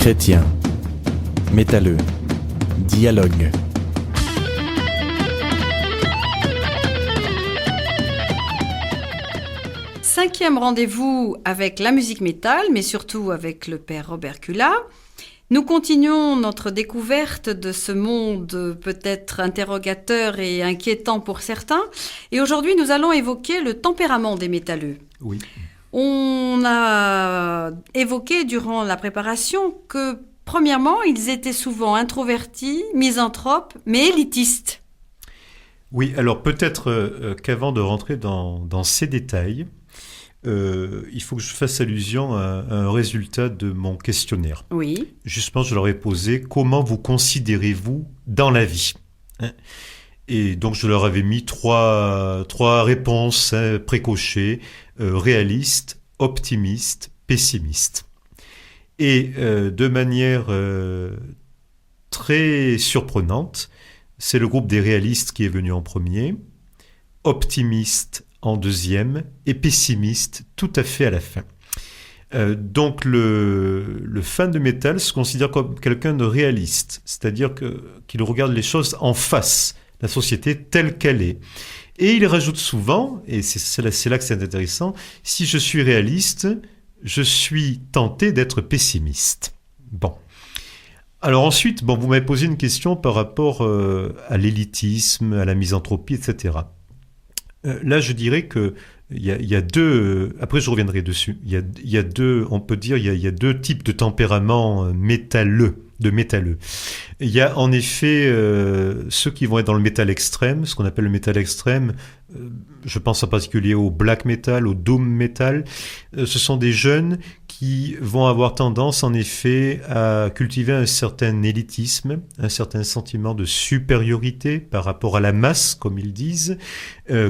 Chrétien, métalleux, dialogue. Cinquième rendez-vous avec la musique métal, mais surtout avec le père Robert Kula. Nous continuons notre découverte de ce monde peut-être interrogateur et inquiétant pour certains. Et aujourd'hui, nous allons évoquer le tempérament des métalleux. Oui. On a évoqué durant la préparation que, premièrement, ils étaient souvent introvertis, misanthropes, mais élitistes. Oui, alors peut-être qu'avant de rentrer dans ces détails, il faut que je fasse allusion à un résultat de mon questionnaire. Oui. Justement, je leur ai posé « Comment vous considérez-vous dans la vie ?» Et donc, je leur avais mis trois réponses précochées, réaliste, optimiste, pessimiste. Et de manière très surprenante, c'est le groupe des réalistes qui est venu en premier, optimiste en deuxième et pessimiste tout à fait à la fin. Donc le fan de métal se considère comme quelqu'un de réaliste, c'est-à-dire qu'il regarde les choses en face, la société telle qu'elle est. Et il rajoute souvent, et c'est là que c'est intéressant, si je suis réaliste, je suis tenté d'être pessimiste. Bon. Alors ensuite, vous m'avez posé une question par rapport à l'élitisme, à la misanthropie, etc. Là, je dirais que il y a deux. Après, je reviendrai dessus. Il y a deux. On peut dire il y a deux types de tempéraments métalleux. Il y a en effet ceux qui vont être dans le métal extrême, ce qu'on appelle le métal extrême. Je pense en particulier au black metal, au doom metal. Ce sont des jeunes qui vont avoir tendance en effet à cultiver un certain élitisme, un certain sentiment de supériorité par rapport à la masse, comme ils disent,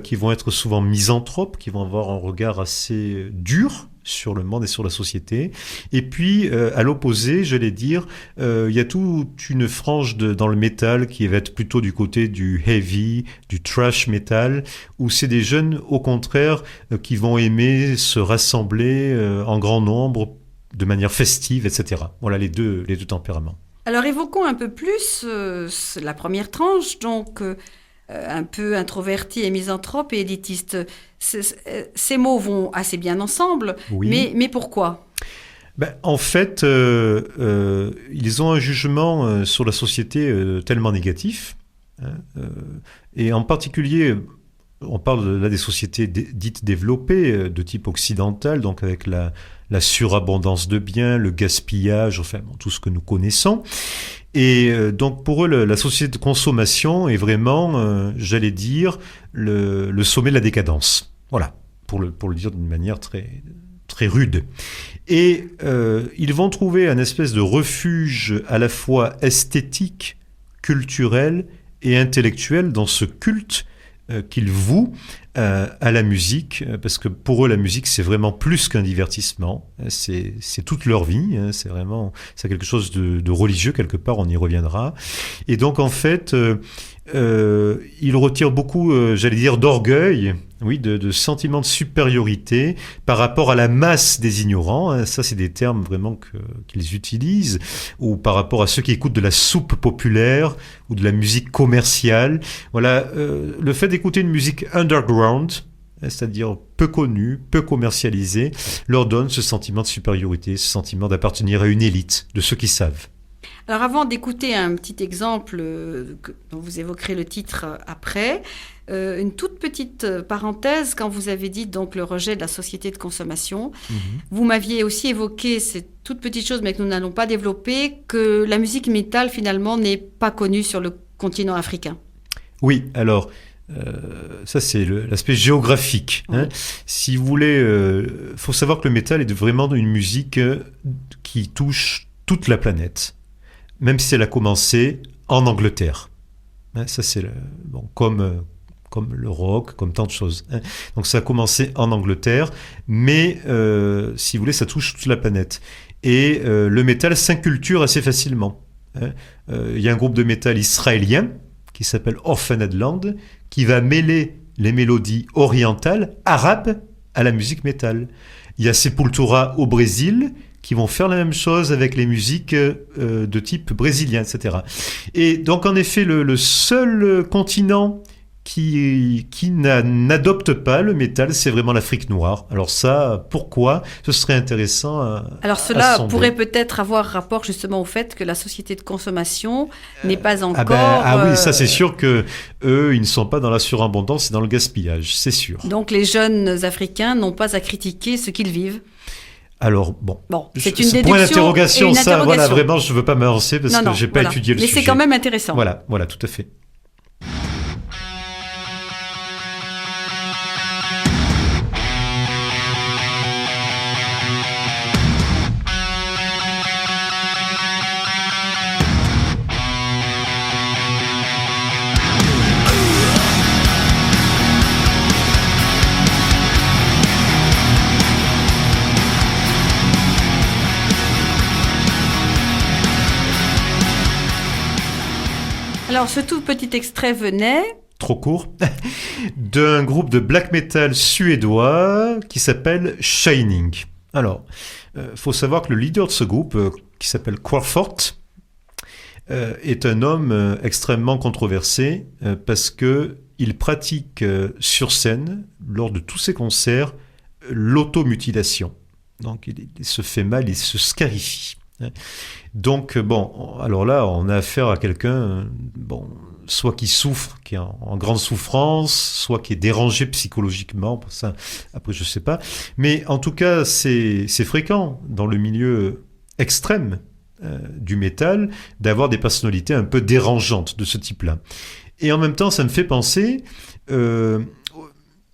qui vont être souvent misanthropes, qui vont avoir un regard assez dur sur le monde et sur la société. Et puis, à l'opposé, j'allais dire, il y a toute une frange dans le métal qui va être plutôt du côté du heavy, du thrash metal, où c'est des jeunes, au contraire, qui vont aimer se rassembler en grand nombre, de manière festive, etc. Voilà les deux tempéraments. Alors, évoquons un peu plus la première tranche, donc un peu introverti et misanthrope et élitiste. Ces mots vont assez bien ensemble, oui. mais pourquoi ? En fait, ils ont un jugement sur la société tellement négatif, et en particulier, on parle là des sociétés dites développées, de type occidental, donc avec la surabondance de biens, le gaspillage, enfin tout ce que nous connaissons. Et donc pour eux, la société de consommation est vraiment, j'allais dire, le sommet de la décadence. Voilà, pour le dire d'une manière très, très rude. Et ils vont trouver un espèce de refuge à la fois esthétique, culturel et intellectuel dans ce culte qu'ils vouent à la musique, parce que pour eux la musique c'est vraiment plus qu'un divertissement, c'est toute leur vie, c'est quelque chose de religieux quelque part, on y reviendra. Et donc en fait ils retirent beaucoup, j'allais dire, d'orgueil, oui, de sentiment de supériorité par rapport à la masse des ignorants, ça c'est des termes vraiment qu'ils utilisent, ou par rapport à ceux qui écoutent de la soupe populaire ou de la musique commerciale. Voilà, le fait d'écouter une musique underground, c'est-à-dire peu connue, peu commercialisée, leur donne ce sentiment de supériorité, ce sentiment d'appartenir à une élite, de ceux qui savent. Alors avant d'écouter un petit exemple dont vous évoquerez le titre après, une toute petite parenthèse, quand vous avez dit donc le rejet de la société de consommation, vous m'aviez aussi évoqué cette toute petite chose, mais que nous n'allons pas développer, que la musique métal finalement n'est pas connue sur le continent africain. Oui, alors ça c'est l'aspect géographique. Oui. Si vous voulez, faut savoir que le métal est vraiment une musique qui touche toute la planète. Même si elle a commencé en Angleterre. Ça, c'est comme le rock, comme tant de choses. Donc, ça a commencé en Angleterre, mais si vous voulez, ça touche toute la planète. Et le métal s'inculture assez facilement. Il y a un groupe de métal israélien qui s'appelle Orphaned Land, qui va mêler les mélodies orientales, arabes, à la musique métal. Il y a Sepultura au Brésil, qui vont faire la même chose avec les musiques de type brésilien, etc. Et donc, en effet, le seul continent qui n'adopte pas le métal, c'est vraiment l'Afrique noire. Alors ça, pourquoi? Ce serait intéressant Alors à cela sonder. pourrait peut-être avoir rapport justement au fait que la société de consommation n'est pas encore... oui, ça c'est sûr que eux, ils ne sont pas dans la surabondance et dans le gaspillage, c'est sûr. Donc les jeunes Africains n'ont pas à critiquer ce qu'ils vivent. Alors, bon, c'est une point déduction d'interrogation, et une ça, voilà, interrogation. vraiment, je ne veux pas m'avancer parce que je n'ai pas étudié le Mais sujet. c'est quand même intéressant. Voilà, tout à fait. Alors, ce tout petit extrait venait... Trop court, d'un groupe de black metal suédois qui s'appelle Shining. Alors, faut savoir que le leader de ce groupe, qui s'appelle Crawford, est un homme extrêmement controversé parce que il pratique sur scène, lors de tous ses concerts, l'automutilation. Donc, il se fait mal, il se scarifie. Donc, bon, alors là, on a affaire à quelqu'un, soit qui souffre, qui est en grande souffrance, soit qui est dérangé psychologiquement, ça, après je sais pas. Mais en tout cas, c'est fréquent dans le milieu extrême du métal d'avoir des personnalités un peu dérangeantes de ce type-là. Et en même temps, ça me fait penser...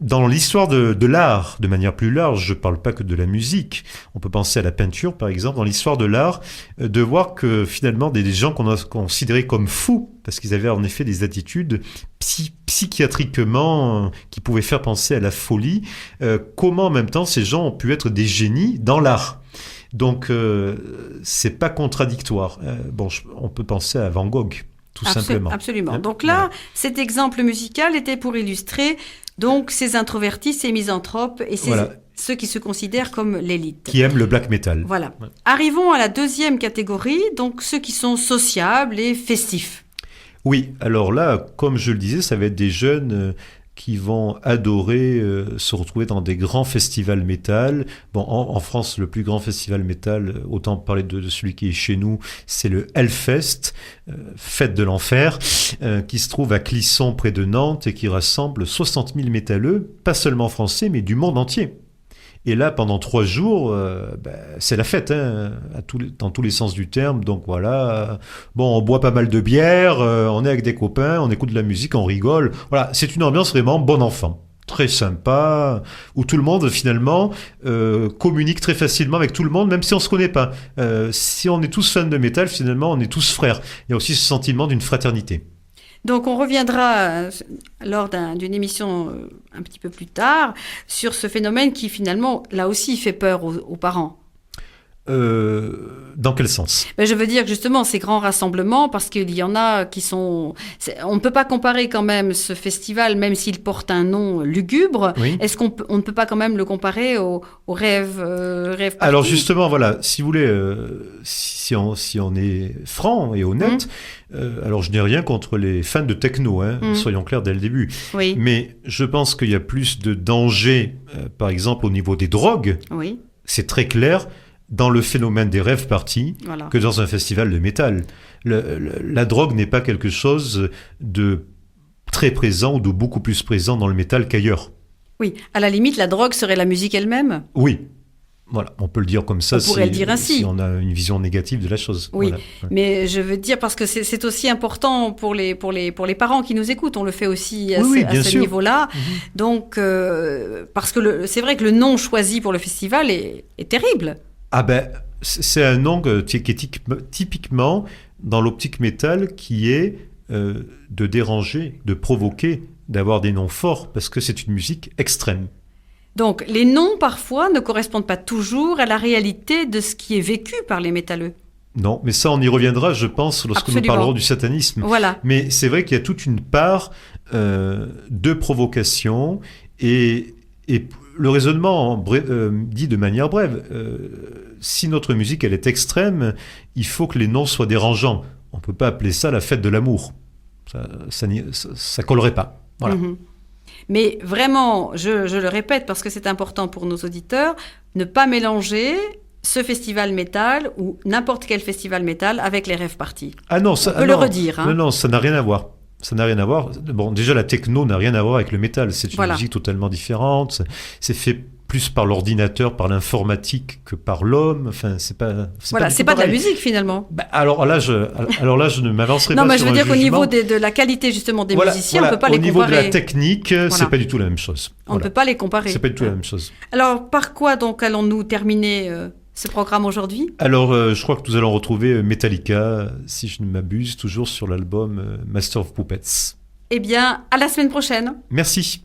dans l'histoire de l'art, de manière plus large, je ne parle pas que de la musique, on peut penser à la peinture par exemple, dans l'histoire de l'art, de voir que finalement des gens qu'on a considérés comme fous, parce qu'ils avaient en effet des attitudes psychiatriquement qui pouvaient faire penser à la folie, comment en même temps ces gens ont pu être des génies dans l'art. Donc c'est pas contradictoire. On peut penser à Van Gogh. Tout simplement. Absolument. Donc là, cet exemple musical était pour illustrer donc ces introvertis, ces misanthropes et ceux qui se considèrent comme l'élite. Qui aiment le black metal. Voilà. Ouais. Arrivons à la deuxième catégorie, donc ceux qui sont sociables et festifs. Oui, alors là, comme je le disais, ça va être des jeunes qui vont adorer se retrouver dans des grands festivals métal. Bon, en France, le plus grand festival métal, autant parler de celui qui est chez nous, c'est le Hellfest, fête de l'enfer, qui se trouve à Clisson, près de Nantes, et qui rassemble 60 000 métalleux, pas seulement français, mais du monde entier. Et là, pendant 3 jours, c'est la fête, dans tous les sens du terme. Donc voilà, on boit pas mal de bière, on est avec des copains, on écoute de la musique, on rigole. Voilà, c'est une ambiance vraiment bon enfant, très sympa, où tout le monde finalement communique très facilement avec tout le monde, même si on se connaît pas. Si on est tous fans de métal, finalement, on est tous frères. Il y a aussi ce sentiment d'une fraternité. Donc on reviendra lors d'une émission un petit peu plus tard sur ce phénomène qui finalement, là aussi, fait peur aux parents. Dans quel sens ? Je veux dire justement ces grands rassemblements, parce qu'il y en a qui sont... On ne peut pas comparer quand même ce festival, même s'il porte un nom lugubre. Oui. Est-ce qu'on ne peut pas quand même le comparer au rêve party ? Alors justement, voilà, si vous voulez, si on est franc et honnête, alors je n'ai rien contre les fans de techno, soyons clairs dès le début. Oui. Mais je pense qu'il y a plus de danger, par exemple au niveau des drogues. Oui. C'est très clair. Dans le phénomène des rave parties, que dans un festival de métal. La drogue n'est pas quelque chose de très présent ou de beaucoup plus présent dans le métal qu'ailleurs. Oui, à la limite, la drogue serait la musique elle-même. Oui, voilà, on peut le dire comme ça. On pourrait le dire ainsi. Si on a une vision négative de la chose. Oui, voilà. Mais je veux dire, parce que c'est aussi important pour les parents qui nous écoutent, on le fait aussi à ce niveau-là. Donc, parce que c'est vrai que le nom choisi pour le festival est terrible. C'est un nom qui est typiquement dans l'optique métal qui est de déranger, de provoquer, d'avoir des noms forts, parce que c'est une musique extrême. Donc, les noms, parfois, ne correspondent pas toujours à la réalité de ce qui est vécu par les métalleux. Non, mais ça, on y reviendra, je pense, lorsque nous parlerons du satanisme. Voilà. Mais c'est vrai qu'il y a toute une part de provocation et le raisonnement dit de manière brève, si notre musique elle est extrême, il faut que les noms soient dérangeants. On ne peut pas appeler ça la fête de l'amour. Ça collerait pas. Voilà. Mhm. Mais vraiment, je le répète parce que c'est important pour nos auditeurs, ne pas mélanger ce festival métal ou n'importe quel festival métal avec les rave parties. Ah non, ça, On peut le redire. Hein. Non, ça n'a rien à voir. Ça n'a rien à voir. Bon, déjà, la techno n'a rien à voir avec le métal. C'est une musique totalement différente. C'est fait plus par l'ordinateur, par l'informatique que par l'homme. Enfin, c'est pas de la musique finalement. Alors là, je ne m'avancerai pas. Non, mais sur je veux dire jugement. qu'au niveau de la qualité justement des musiciens, on ne peut pas les comparer. Au niveau de la technique, c'est pas du tout la même chose. On ne peut pas les comparer. C'est pas du tout la même chose. Alors, par quoi donc allons-nous terminer ce programme aujourd'hui? Alors, je crois que nous allons retrouver Metallica, si je ne m'abuse, toujours sur l'album Master of Puppets. Eh bien, à la semaine prochaine. Merci.